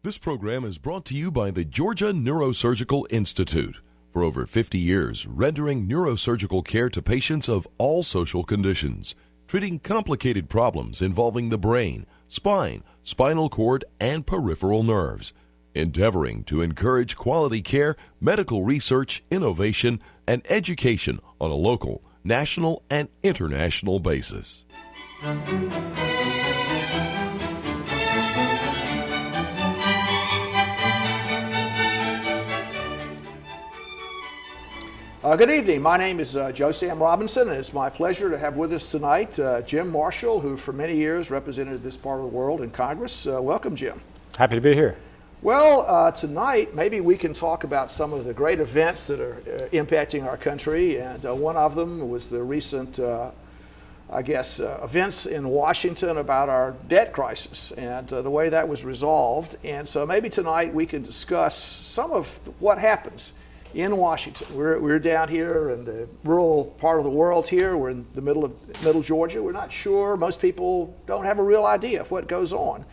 This program is brought to you by the Georgia Neurosurgical Institute. For over 50 years, rendering neurosurgical care to patients of all social conditions, treating complicated problems involving the brain, spine, spinal cord, and peripheral nerves, endeavoring to encourage quality care, medical research, innovation, and education on a local, national, and international basis. Good evening. My name is Joe Sam Robinson, and it's my pleasure to have with us tonight Jim Marshall, who for many years represented this part of the world in Congress. Welcome, Jim. Happy to be here. Well, tonight maybe we can talk about some of the great events that are impacting our country, and one of them was the recent, events in Washington about our debt crisis and the way that was resolved. And so maybe tonight we can discuss some of what happens in Washington. We're down here in the rural part of the world here. We're in the middle Georgia. We're not sure. Most people don't have a real idea of what goes on.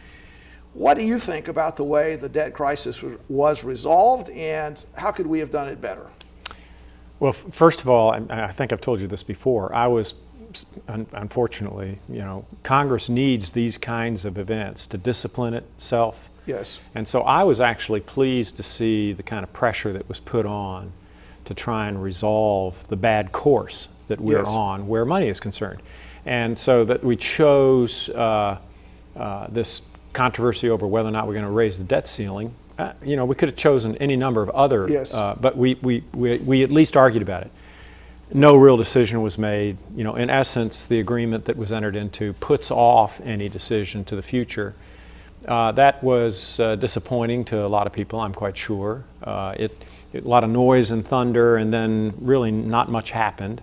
What do you think about the way the debt crisis was resolved, and how could we have done it better? Well, first of all, I think I've told you this before, I was, unfortunately, Congress needs these kinds of events to discipline itself. Yes. And so I was actually pleased to see the kind of pressure that was put on to try and resolve the bad course that we're on where money is concerned. And so that we chose this controversy over whether or not we're going to raise the debt ceiling. We could have chosen any number of other, but we at least argued about it. No real decision was made. In essence, the agreement that was entered into puts off any decision to the future. That was disappointing to a lot of people, I'm quite sure. A lot of noise and thunder, and then really not much happened.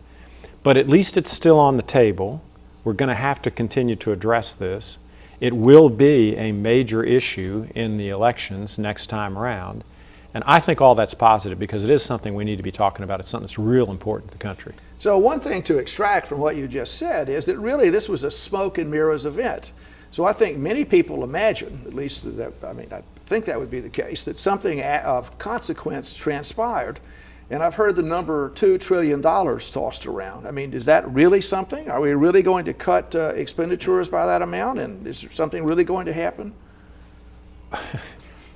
But at least it's still on the table. We're going to have to continue to address this. It will be a major issue in the elections next time around. And I think all that's positive because it is something we need to be talking about. It's something that's real important to the country. So one thing to extract from what you just said is that really this was a smoke and mirrors event. So I think many people imagine, at least I think that would be the case, that something of consequence transpired. And I've heard the number $2 trillion tossed around. Is that really something? Are we really going to cut expenditures by that amount? And is there something really going to happen?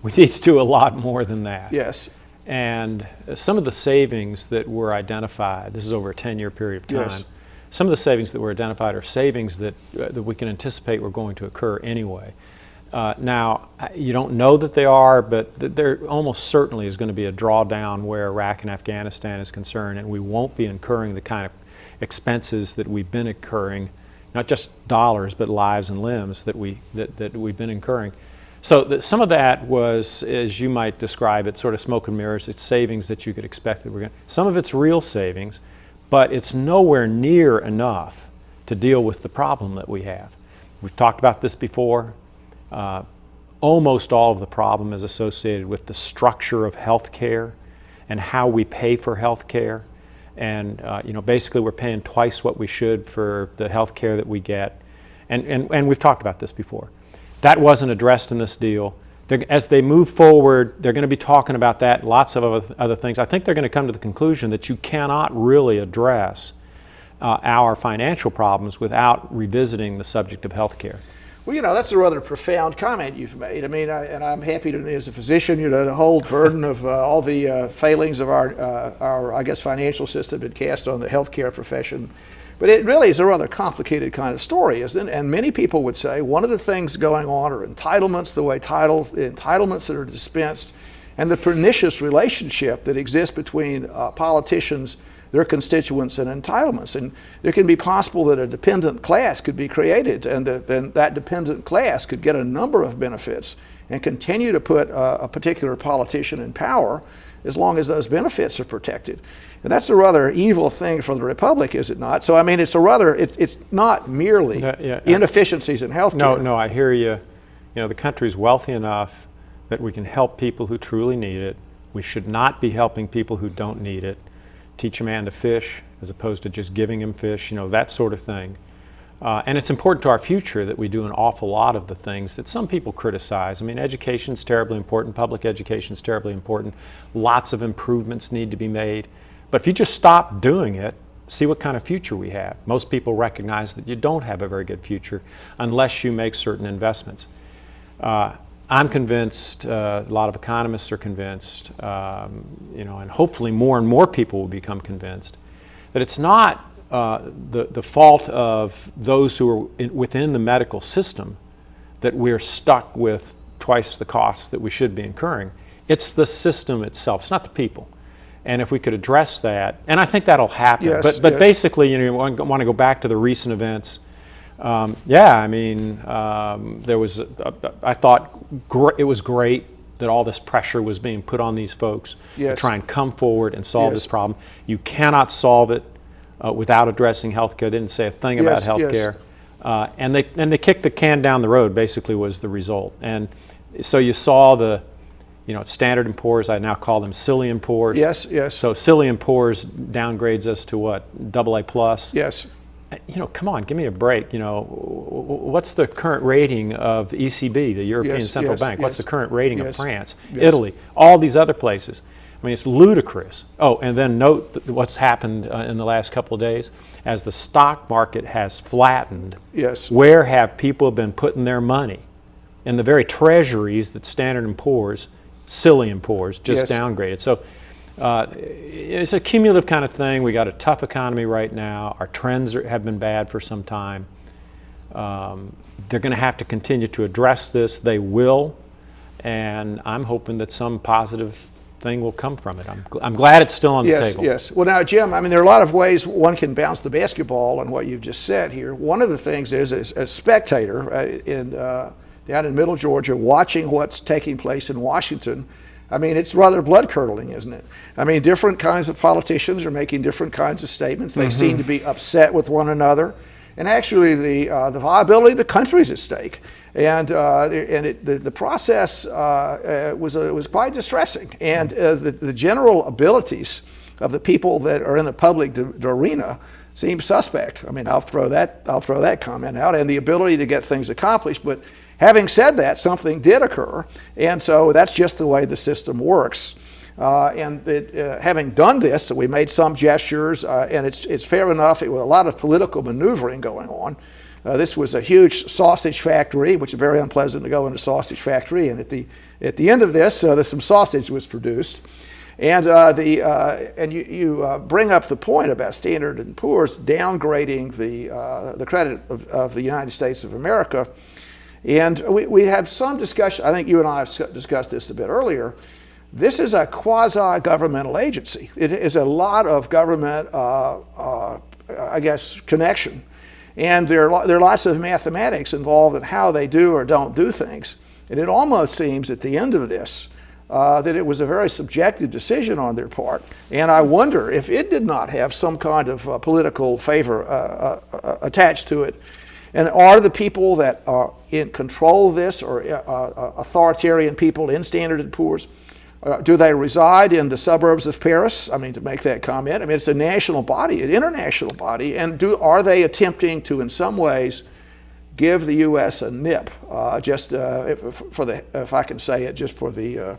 We need to do a lot more than that. Yes. And some of the savings that were identified, this is over a 10-year period of time, yes. Some of the savings that were identified are savings that we can anticipate were going to occur anyway. Now, you don't know that they are, but there almost certainly is going to be a drawdown where Iraq and Afghanistan is concerned, and we won't be incurring the kind of expenses that we've been incurring, not just dollars, but lives and limbs that we've been incurring. So some of that was, as you might describe it, sort of smoke and mirrors. It's savings that you could expect that we're going to. Some of it's real savings, but it's nowhere near enough to deal with the problem that we have. We've talked about this before. Almost all of the problem is associated with the structure of health care and how we pay for health care. And basically we're paying twice what we should for the health care that we get. And we've talked about this before. That wasn't addressed in this deal. As they move forward, they're going to be talking about that, lots of other things. I think they're going to come to the conclusion that you cannot really address our financial problems without revisiting the subject of health care. Well, that's a rather profound comment you've made. And I'm happy to, as a physician, the whole burden of all the failings of our financial system been cast on the healthcare profession. But it really is a rather complicated kind of story, isn't it? And many people would say one of the things going on are entitlements, the way entitlements that are dispensed, and the pernicious relationship that exists between politicians, their constituents, and entitlements. And it can be possible that a dependent class could be created, and then that dependent class could get a number of benefits and continue to put a particular politician in power as long as those benefits are protected. And that's a rather evil thing for the republic, is it not? So it's not merely inefficiencies in health care. No, I hear you. The country's wealthy enough that we can help people who truly need it. We should not be helping people who don't need it. Teach a man to fish as opposed to just giving him fish, that sort of thing. And it's important to our future that we do an awful lot of the things that some people criticize. I mean, education's terribly important, public education's terribly important, lots of improvements need to be made. But if you just stop doing it, see what kind of future we have. Most people recognize that you don't have a very good future unless you make certain investments. I'm convinced, a lot of economists are convinced, and hopefully more and more people will become convinced that it's not the fault of those who are within the medical system that we're stuck with twice the costs that we should be incurring. It's the system itself. It's not the people. And if we could address that, and I think that'll happen. Yes, but yes. basically, you want to go back to the recent events. There was. I thought it was great that all this pressure was being put on these folks Yes. to try and come forward and solve Yes. this problem. You cannot solve it without addressing health care. They didn't say a thing about Yes, health yes. care. And they kicked the can down the road, basically, was the result. And so you saw Standard & Poor's, I now call them Silly & Poor's. Yes, yes. So Silly & Poor's downgrades us to what, AA plus? Yes. Come on, give me a break. What's the current rating of the ECB, the European Yes, Central yes, Bank? What's yes. the current rating Yes. of France, Yes. Italy, all these other places? I mean, it's ludicrous. Oh, and then note what's happened in the last couple of days. As the stock market has flattened, Yes. where have people been putting their money? In the very treasuries that Standard & Poor's, Silly & Poor's, just Yes. downgraded. So it's a cumulative kind of thing. We got a tough economy right now. Our trends have been bad for some time. They're going to have to continue to address this. They will, and I'm hoping that some positive thing will come from it. I'm glad it's still on the Yes, table. yes. Well, now, Jim, I mean, there are a lot of ways one can bounce the basketball on what you've just said here. One of the things is, as a spectator down in Middle Georgia, watching what's taking place in Washington, I mean, it's rather blood-curdling, isn't it? I mean, different kinds of politicians are making different kinds of statements. They seem to be upset with one another. And actually, the viability of the country is at stake. And the process was quite distressing. And the general abilities of the people that are in the public arena seem suspect. I mean, I'll throw that comment out. And the ability to get things accomplished. But having said that, something did occur. And so that's just the way the system works. Having done this, so we made some gestures, and it's fair enough. It was a lot of political maneuvering going on. This was a huge sausage factory, which is very unpleasant to go in a sausage factory. And at the end of this, some sausage was produced. And you bring up the point about Standard & Poor's downgrading the credit of the United States of America. And we have some discussion. I think you and I have discussed this a bit earlier. This is a quasi-governmental agency. It is a lot of government, connection. And there are lots of mathematics involved in how they do or don't do things. And it almost seems at the end of this that it was a very subjective decision on their part. And I wonder if it did not have some kind of political favor attached to it. And are the people that are in control of this, or authoritarian people in Standard & Poor's, do they reside in the suburbs of Paris? I mean, to make that comment. I mean, it's a national body, an international body, and are they attempting to, in some ways, give the U.S. a nip? If I can say it, just for the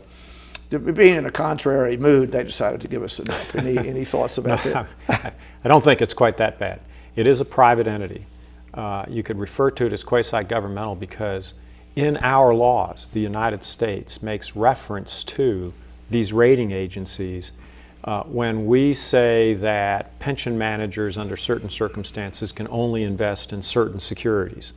being in a contrary mood, they decided to give us a nip. Any thoughts about that? I don't think it's quite that bad. It is a private entity. You could refer to it as quasi-governmental because in our laws, the United States makes reference to these rating agencies when we say that pension managers under certain circumstances can only invest in certain securities.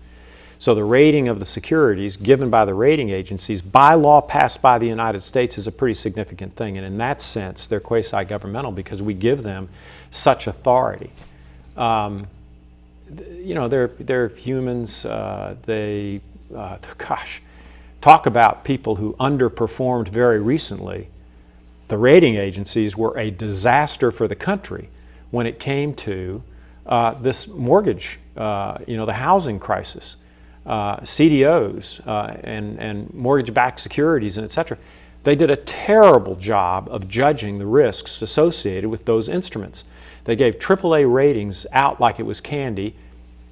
So the rating of the securities given by the rating agencies by law passed by the United States is a pretty significant thing. And in that sense, they're quasi-governmental because we give them such authority. They're humans. Talk about people who underperformed very recently. The rating agencies were a disaster for the country when it came to this mortgage, the housing crisis, CDOs and mortgage-backed securities, and et cetera. They did a terrible job of judging the risks associated with those instruments. They gave AAA ratings out like it was candy,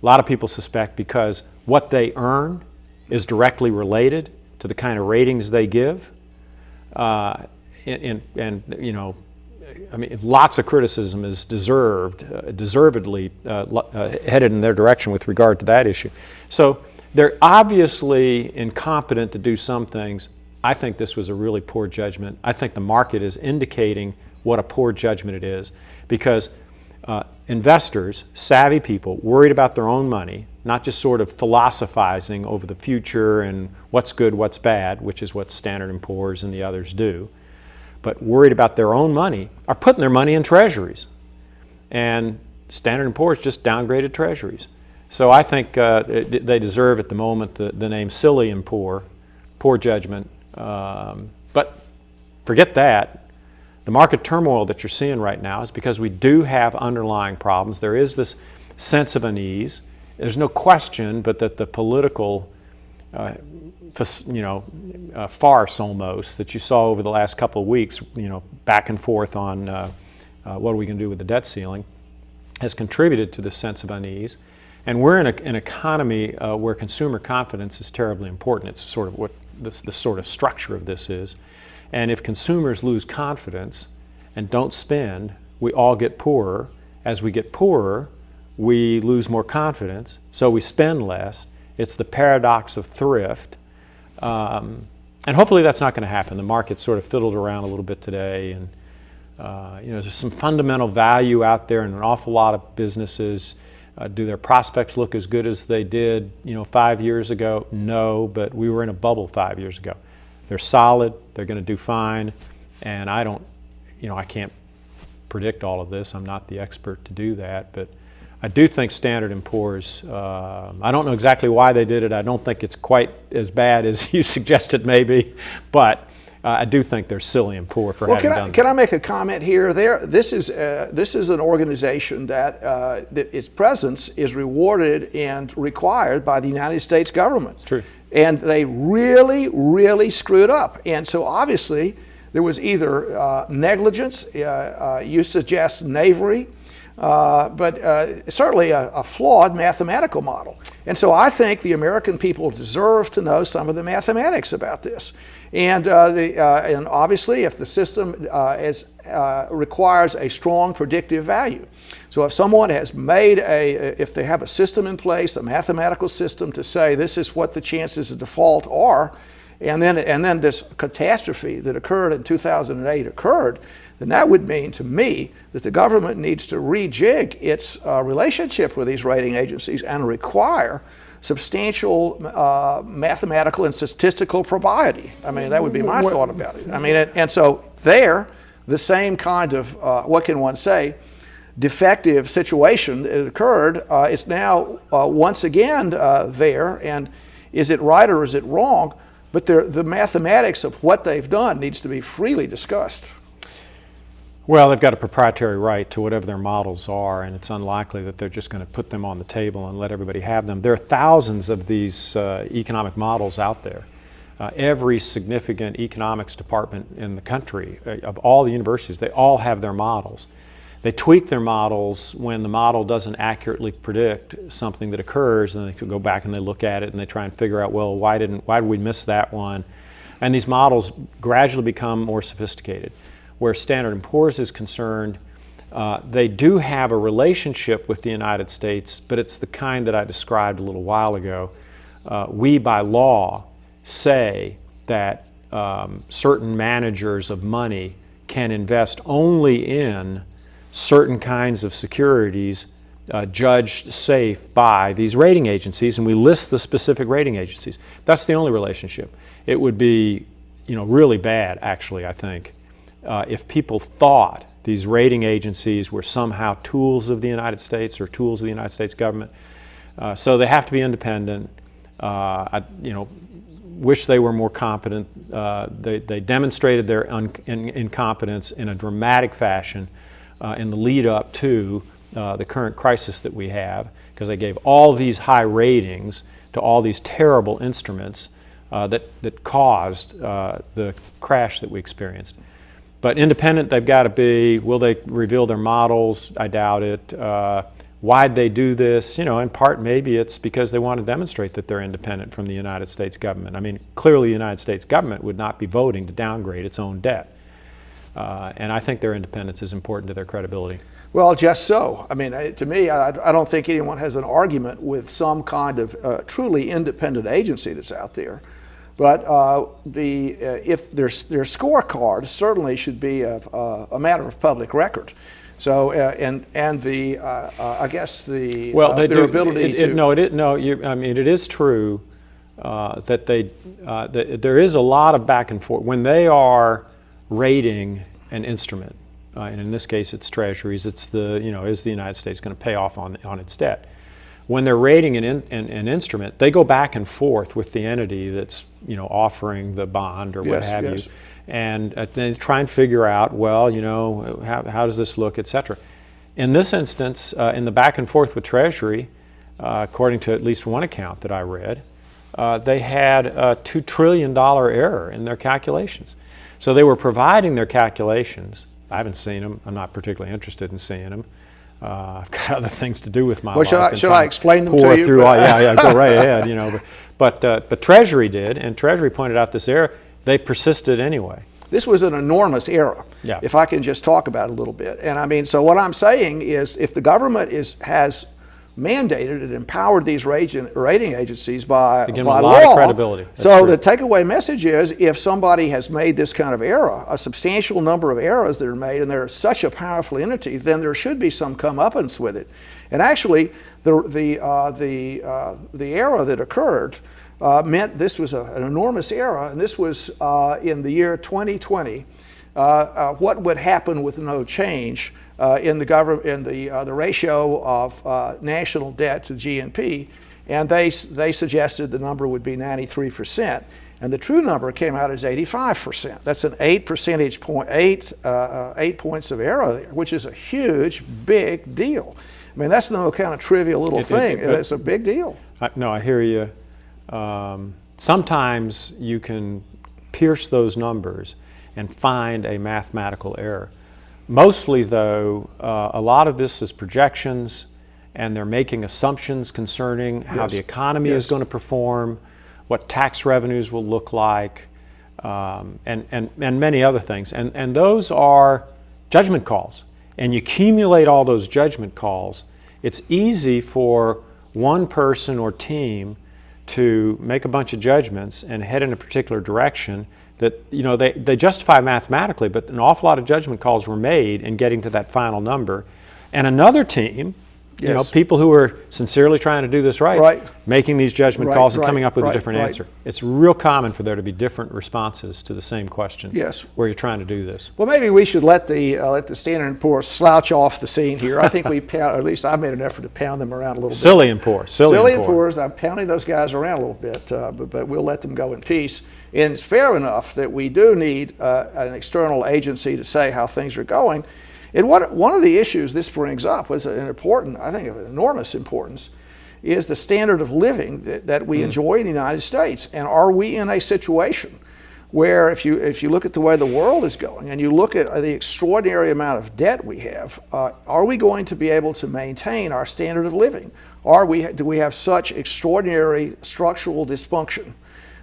A lot of people suspect because what they earn is directly related to the kind of ratings they give. And you know, I mean, lots of criticism is deservedly headed in their direction with regard to that issue. So they're obviously incompetent to do some things. I think this was a really poor judgment. I think the market is indicating what a poor judgment it is, because investors, savvy people, worried about their own money, not just sort of philosophizing over the future and what's good, what's bad, which is what Standard & Poor's and the others do, but worried about their own money, are putting their money in treasuries. And Standard & Poor's just downgraded treasuries. So I think they deserve at the moment the name silly and poor judgment. But forget that. The market turmoil that you're seeing right now is because we do have underlying problems. There is this sense of unease. There's no question but that the political farce almost that you saw over the last couple of weeks, back and forth on what are we going to do with the debt ceiling, has contributed to this sense of unease. And we're in an economy where consumer confidence is terribly important. It's sort of what the sort of structure of this is. And if consumers lose confidence and don't spend, we all get poorer. As we get poorer, we lose more confidence, so we spend less. It's the paradox of thrift. And hopefully that's not going to happen. The market sort of fiddled around a little bit today, and there's some fundamental value out there in an awful lot of businesses. Do their prospects look as good as they did 5 years ago? No, but we were in a bubble 5 years ago. They're solid, they're going to do fine, and I can't predict all of this. I'm not the expert to do that, but I do think Standard & Poor's, I don't know exactly why they did it. I don't think it's quite as bad as you suggested maybe, but I do think they're silly and poor for having done that. Can I make a comment here? This is an organization that its presence is rewarded and required by the United States government. It's true. And they really, really screwed up. And so obviously there was either negligence, you suggest knavery, but certainly a flawed mathematical model. And so I think the American people deserve to know some of the mathematics about this. And obviously, if the system requires a strong predictive value, so if someone has if they have a system in place, a mathematical system to say this is what the chances of default are, and then this catastrophe that occurred in 2008 occurred, then that would mean to me that the government needs to rejig its relationship with these rating agencies and require substantial mathematical and statistical propriety. I mean, that would be my thought about it. I mean, and so the same kind of, what can one say, defective situation that occurred is now once again there. And is it right or is it wrong? But the mathematics of what they've done needs to be freely discussed. Well, they've got a proprietary right to whatever their models are, and it's unlikely that they're just going to put them on the table and let everybody have them. There are thousands of these economic models out there. Every significant economics department in the country, of all the universities, they all have their models. They tweak their models when the model doesn't accurately predict something that occurs, and they could go back and they look at it and they try and figure out, well, why did we miss that one? And these models gradually become more sophisticated. Where Standard & Poor's is concerned, they do have a relationship with the United States, but it's the kind that I described a little while ago. We, by law, say that certain managers of money can invest only in certain kinds of securities judged safe by these rating agencies, and we list the specific rating agencies. That's the only relationship. It would be, really bad, actually, I think, if people thought these rating agencies were somehow tools of the United States or tools of the United States government. So they have to be independent. I wish they were more competent. They demonstrated their incompetence in a dramatic fashion in the lead up to the current crisis that we have, because they gave all these high ratings to all these terrible instruments that caused the crash that we experienced. But independent they've got to be. Will they reveal their models? I doubt it. Why'd they do this? In part maybe it's because they want to demonstrate that they're independent from the United States government. I mean, clearly the United States government would not be voting to downgrade its own debt. And I think their independence is important to their credibility. Well, just so. I mean, to me, I don't think anyone has an argument with some kind of truly independent agency that's out there. But if their scorecard certainly should be a matter of public record. So I guess their ability to it is true that there is a lot of back and forth when they are rating an instrument, and in this case it's treasuries. It's is the United States going to pay off on its debt? When they're rating an instrument, they go back and forth with the entity that's offering the bond or what have you. And they try and figure out, well, how does this look, et cetera. In this instance, in the back and forth with Treasury, according to at least one account that I read, they had a $2 trillion error in their calculations. So they were providing their calculations. I haven't seen them. I'm not particularly interested in seeing them. I've got other things to do with my life. Should I explain them to you? Go right ahead. But Treasury did, and Treasury pointed out this error. They persisted anyway. This was an enormous error, if I can just talk about it a little bit. And I mean, so what I'm saying is if the government has mandated and empowered these rating agencies by law, lot of credibility. So the takeaway message is if somebody has made this kind of error, a substantial number of errors that are made, and they're such a powerful entity, then there should be some comeuppance with it. And actually, the error that occurred meant this was an enormous error, and this was in the year 2020. What would happen with no change in the ratio of national debt to GNP? And they suggested the number would be 93%, and the true number came out as 85%. That's an 8 points of error there, which is a huge, big deal. I mean, that's no kind of trivial little thing. It's a big deal. No, I hear you. Sometimes you can pierce those numbers and find a mathematical error. Mostly, though, a lot of this is projections, and they're making assumptions concerning how the economy is going to perform, what tax revenues will look like, and many other things. And those are judgment calls. And you accumulate all those judgment calls, it's easy for one person or team to make a bunch of judgments and head in a particular direction that they justify mathematically, but an awful lot of judgment calls were made in getting to that final number. And another team, people who are sincerely trying to do this right, making these judgment calls and coming up with a different answer. It's real common for there to be different responses to the same question where you're trying to do this. Well, maybe we should let the Standard & Poor's slouch off the scene here. I think at least I made an effort to pound them around a little bit. Silly and poor. I'm pounding those guys around a little bit, but we'll let them go in peace. And it's fair enough that we do need an external agency to say how things are going. And one of the issues this brings up was an important, I think of enormous importance, is the standard of living that we enjoy in the United States. And are we in a situation where if you look at the way the world is going and you look at the extraordinary amount of debt we have, are we going to be able to maintain our standard of living? Do we have such extraordinary structural dysfunction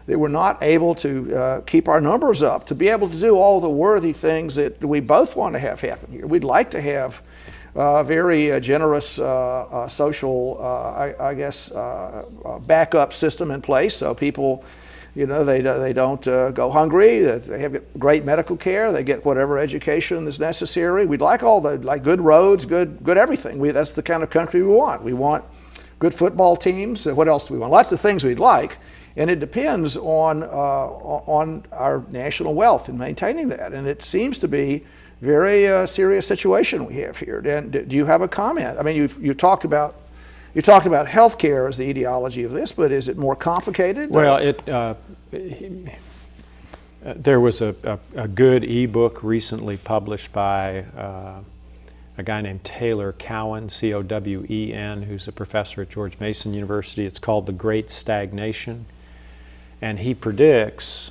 that we're not able to keep our numbers up, to be able to do all the worthy things that we both want to have happen here? We'd like to have a very generous social, backup system in place so people, they don't go hungry, that they have great medical care, they get whatever education is necessary. We'd like all the good roads, good everything. That's the kind of country we want. We want good football teams. What else do we want? Lots of things we'd like. And it depends on our national wealth and maintaining that. And it seems to be a very serious situation we have here. Dan, do you have a comment? I mean, you talked about health care as the etiology of this, but is it more complicated? Well, there was a good ebook recently published by a guy named Taylor Cowen, C-O-W-E-N, who's a professor at George Mason University. It's called The Great Stagnation. And he predicts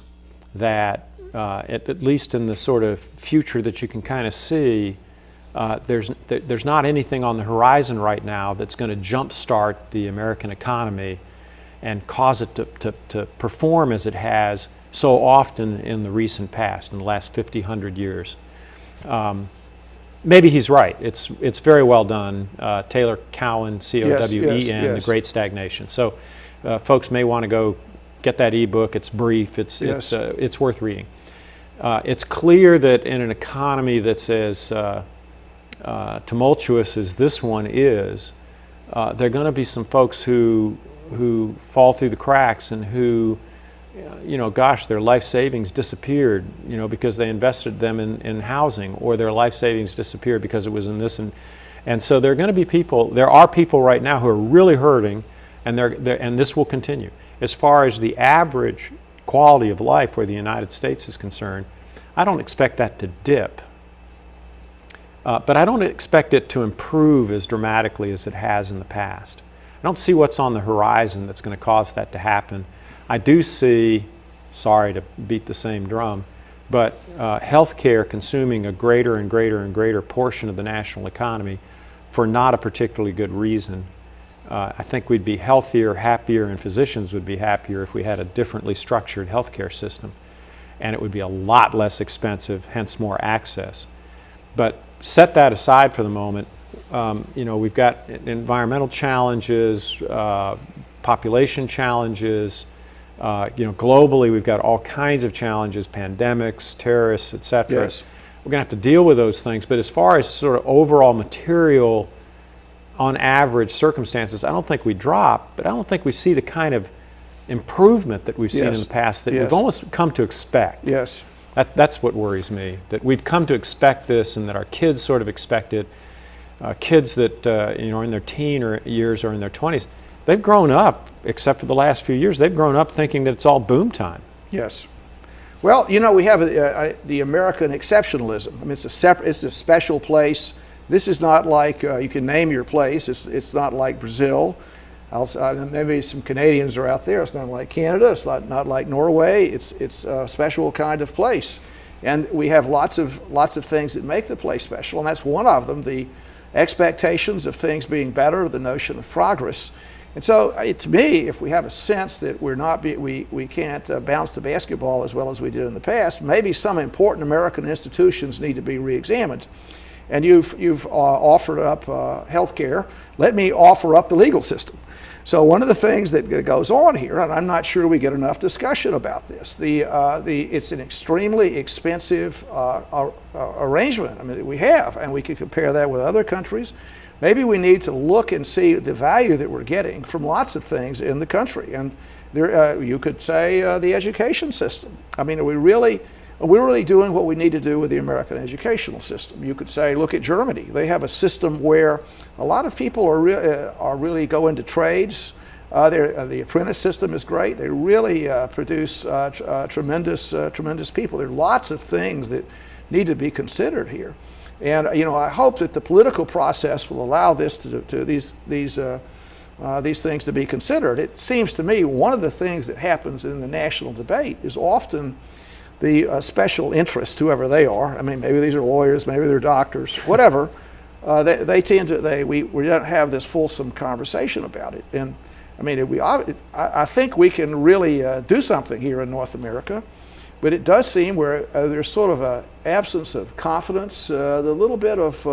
that, at least in the sort of future that you can kind of see, there's not anything on the horizon right now that's going to jumpstart the American economy and cause it to perform as it has so often in the recent past, in the last 50, 100 years. Maybe he's right. It's very well done. Taylor Cowen, Cowen, yes. The Great Stagnation. So folks may want to go get that ebook. It's brief. It's worth reading. It's clear that in an economy that's as tumultuous as this one is, there are going to be some folks who fall through the cracks and who, gosh, their life savings disappeared, because they invested them in housing, or their life savings disappeared because it was in this. And so there are going to be people, there are people right now who are really hurting, and and this will continue. As far as the average quality of life where the United States is concerned, I don't expect that to dip. But I don't expect it to improve as dramatically as it has in the past. I don't see what's on the horizon that's going to cause that to happen. I do see, sorry to beat the same drum, but healthcare consuming a greater and greater and greater portion of the national economy for not a particularly good reason. I think we'd be healthier, happier, and physicians would be happier if we had a differently structured healthcare system. And it would be a lot less expensive, hence more access. But set that aside for the moment. We've got environmental challenges, population challenges. Globally, we've got all kinds of challenges, pandemics, terrorists, et cetera. Yes. We're going to have to deal with those things. But as far as sort of overall material, on average circumstances, I don't think we drop, but I don't think we see the kind of improvement that we've seen in the past that we've almost come to expect. Yes. That's what worries me, that we've come to expect this and that our kids sort of expect it. Kids that are in their teen years or in their 20s, they've grown up, except for the last few years, they've grown up thinking that it's all boom time. Yes. Well, we have the American exceptionalism. I mean, it's a special place. This is not like, you can name your place, it's not like Brazil. Maybe some Canadians are out there. It's not like Canada. It's not like Norway. It's a special kind of place, and we have lots of things that make the place special, and that's one of them. The expectations of things being better, the notion of progress, and so to me, if we have a sense that we can't bounce the basketball as well as we did in the past, maybe some important American institutions need to be reexamined. And you've offered up health care. Let me offer up the legal system. So one of the things that goes on here, and I'm not sure we get enough discussion about this, it's an extremely expensive arrangement. I mean, we have, and we could compare that with other countries. Maybe we need to look and see the value that we're getting from lots of things in the country. And there, you could say the education system. I mean, are we really doing what we need to do with the American educational system? You could say, look at Germany. They have a system where a lot of people are really go into trades. The apprentice system is great. They really produce tremendous people. There are lots of things that need to be considered here. And I hope that the political process will allow this these things to be considered. It seems to me one of the things that happens in the national debate is often the special interest, whoever they are. I mean, maybe these are lawyers, maybe they're doctors, whatever. We don't have this fulsome conversation about it. And I mean, I think we can really do something here in North America, but it does seem where there's sort of an absence of confidence, the little bit of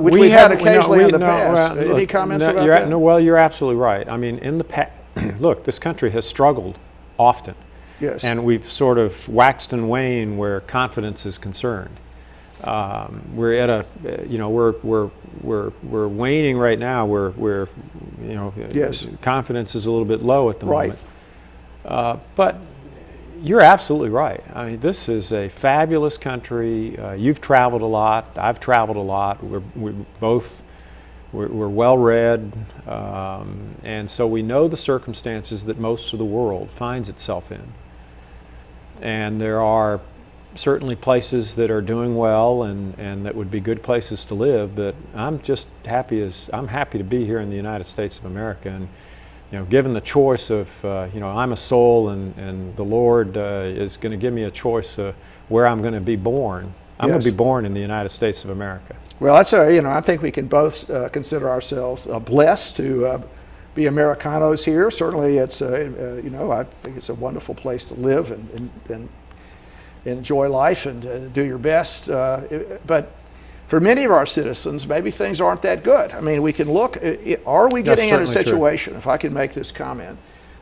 which we've had occasionally in the past. Any comments about that? No, well, you're absolutely right. I mean, in the past, look, this country has struggled often. Yes. And we've sort of waxed and waned where confidence is concerned. We're at a, we're waning right now. We're yes. Confidence is a little bit low at the right. moment. But you're absolutely right. I mean, this is a fabulous country. You've traveled a lot. I've traveled a lot. We're well read, and so we know the circumstances that most of the world finds itself in. And there are certainly places that are doing well and that would be good places to live, but I'm happy to be here in the United States of America. And given the choice of I'm a soul and the Lord is going to give me a choice where I'm going to be born, I'm going to Yes. be born in the United States of America. Well, that's I think we can both consider ourselves blessed to be Americanos here. Certainly, it's I think it's a wonderful place to live and enjoy life and do your best. But for many of our citizens, maybe things aren't that good. I mean, we can look. Are we getting in a certainly true. situation? If I can make this comment,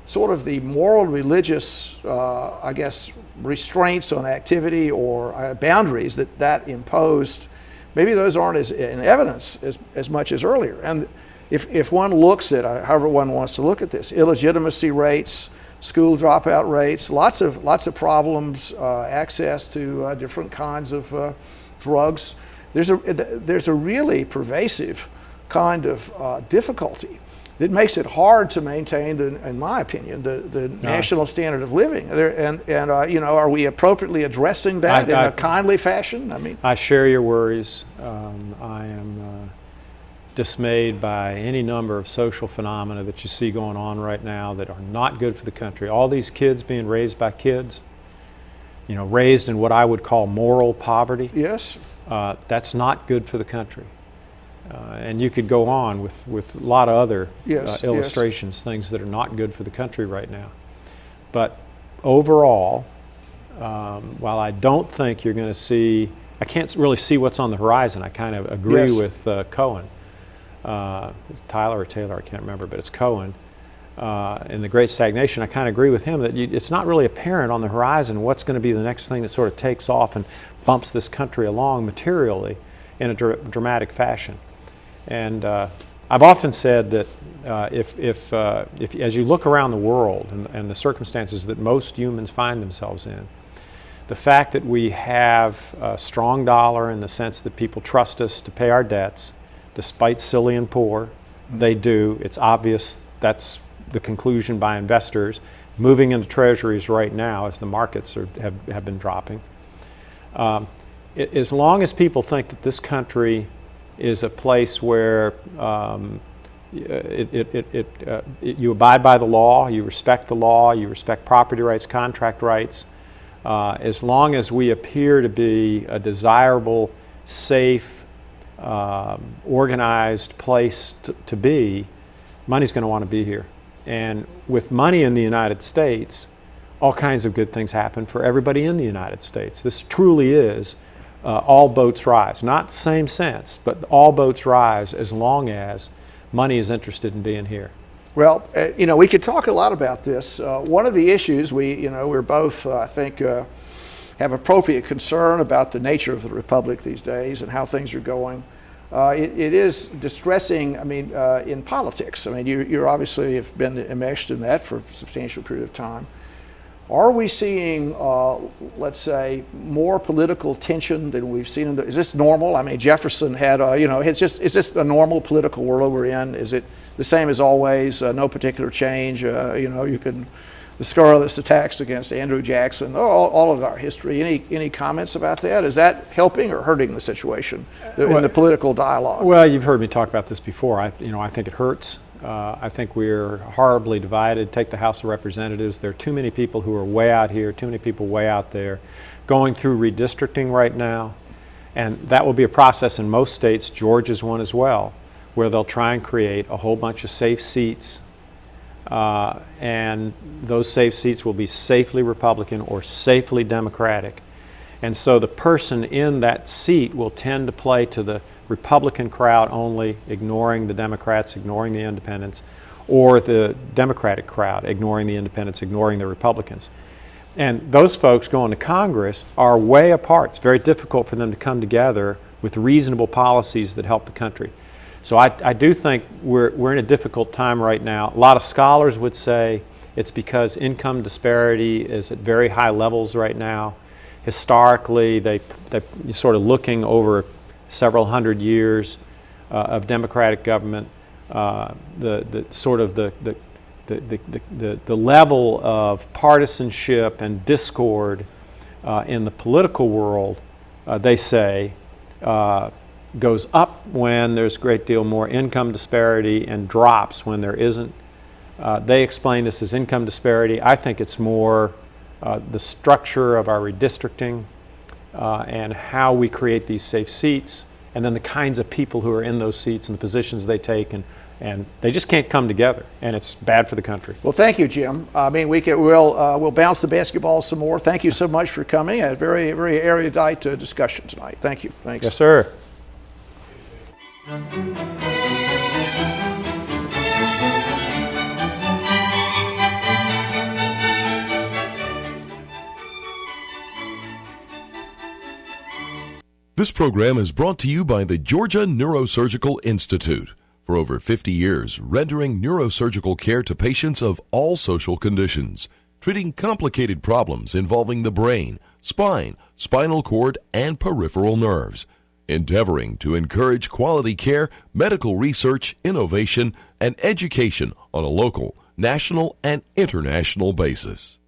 sort of the moral, religious, I guess, restraints on activity or boundaries that imposed. Maybe those aren't as in evidence as much as earlier. And if one looks at, however one wants to look at this, illegitimacy rates, school dropout rates, lots of problems, access to different kinds of drugs. There's a really pervasive kind of difficulty that makes it hard to maintain, in my opinion, the national standard of living. Are we appropriately addressing that in a kindly fashion? I mean, I share your worries. I am dismayed by any number of social phenomena that you see going on right now that are not good for the country. All these kids being raised by kids, raised in what I would call moral poverty. yes. That's not good for the country. And you could go on with a lot of other Yes, illustrations, things that are not good for the country right now. But overall, while I don't think you're going to see, I can't really see what's on the horizon. I kind of agree Yes. with Cohen. It's Tyler or Taylor, I can't remember, but it's Cohen. In The Great Stagnation, I kind of agree with him that it's not really apparent on the horizon what's going to be the next thing that sort of takes off and bumps this country along materially in a dramatic fashion. And I've often said that if as you look around the world and the circumstances that most humans find themselves in, the fact that we have a strong dollar in the sense that people trust us to pay our debts, despite silly and poor, they do. It's obvious that's the conclusion by investors moving into treasuries right now as the markets have been dropping. As long as people think that this country is a place where you abide by the law, you respect the law, you respect property rights, contract rights, as long as we appear to be a desirable, safe, organized place to be, money's going to want to be here. And with money in the United States, all kinds of good things happen for everybody in the United States. This truly is all boats rise. Not same sense, but all boats rise as long as money is interested in being here. Well, we could talk a lot about this. One of the issues we're both, I think, have appropriate concern about the nature of the republic these days and how things are going. It is distressing, in politics. You obviously have been enmeshed in that for a substantial period of time. Are we seeing, let's say, more political tension than we've seen? Is this normal? Jefferson had, is this a normal political world we're in? Is it the same as always? No particular change? The scurrilous attacks against Andrew Jackson, all of our history. Any comments about that? Is that helping or hurting the situation in the political dialogue? Well, you've heard me talk about this before. I think it hurts. I think we're horribly divided. Take the House of Representatives. There are too many people who are way out here, too many people way out there, going through redistricting right now. And that will be a process in most states. Georgia's one as well, where they'll try and create a whole bunch of safe seats. And those safe seats will be safely Republican or safely Democratic. And so the person in that seat will tend to play to the Republican crowd only, ignoring the Democrats, ignoring the independents, or the Democratic crowd, ignoring the independents, ignoring the Republicans. And those folks going to Congress are way apart. It's very difficult for them to come together with reasonable policies that help the country. So I do think we're in a difficult time right now. A lot of scholars would say it's because income disparity is at very high levels right now. Historically, they're sort of looking over several hundred years of democratic government. The level of partisanship and discord in the political world, they say, goes up when there's a great deal more income disparity and drops when there isn't. They explain this as income disparity. I think it's more the structure of our redistricting and how we create these safe seats, and then the kinds of people who are in those seats and the positions they take, and they just can't come together, and it's bad for the country. Well, thank you, Jim. I mean, we'll bounce the basketball some more. Thank you so much for coming. A very, very erudite discussion tonight. Thank you. Thanks. Yes, sir. This program is brought to you by the Georgia Neurosurgical Institute. For over 50 years, rendering neurosurgical care to patients of all social conditions, treating complicated problems involving the brain, spine, spinal cord, and peripheral nerves, endeavoring to encourage quality care, medical research, innovation, and education on a local, national, and international basis.